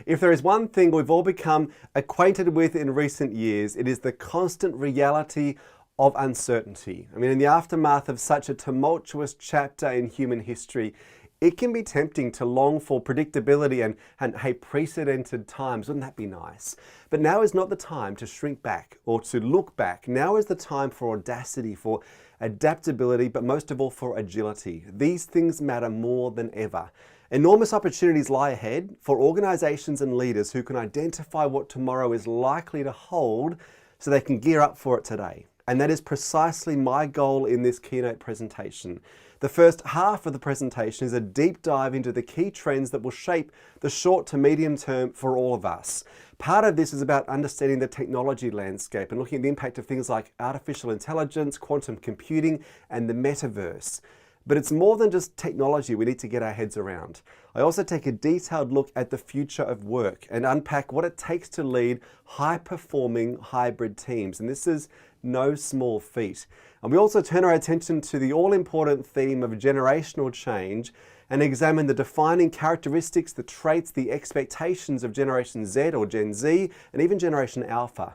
If there is one thing we've all become acquainted with in recent years, it is the constant reality of uncertainty. I mean, in the aftermath of such a tumultuous chapter in human history, it can be tempting to long for predictability and hey, precedented times. Wouldn't that be nice? But now is not the time to shrink back or to look back. Now is the time for audacity, for adaptability, but most of all for agility. These things matter more than ever. Enormous opportunities lie ahead for organizations and leaders who can identify what tomorrow is likely to hold so they can gear up for it today. And that is precisely my goal in this keynote presentation. The first half of the presentation is a deep dive into the key trends that will shape the short to medium term for all of us. Part of this is about understanding the technology landscape and looking at the impact of things like artificial intelligence, quantum computing, and the metaverse. But it's more than just technology we need to get our heads around. I also take a detailed look at the future of work and unpack what it takes to lead high-performing hybrid teams. And this is no small feat. And we also turn our attention to the all-important theme of generational change and examine the defining characteristics, the traits, the expectations of Generation Z or Gen Z, and even Generation Alpha.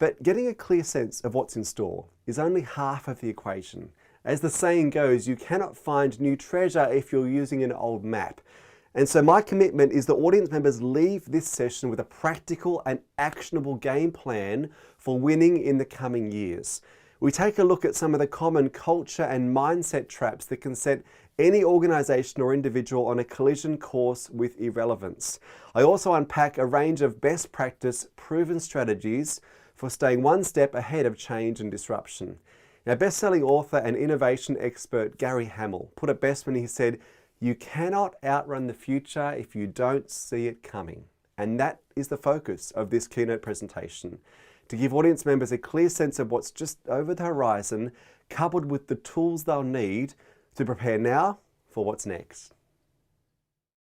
But getting a clear sense of what's in store is only half of the equation. As the saying goes, you cannot find new treasure if you're using an old map. And so my commitment is that audience members leave this session with a practical and actionable game plan for winning in the coming years. We take a look at some of the common culture and mindset traps that can set any organization or individual on a collision course with irrelevance. I also unpack a range of best practice, proven strategies for staying one step ahead of change and disruption. Now, best-selling author and innovation expert Gary Hamel put it best when he said, "You cannot outrun the future if you don't see it coming." And that is the focus of this keynote presentation, to give audience members a clear sense of what's just over the horizon, coupled with the tools they'll need to prepare now for what's next.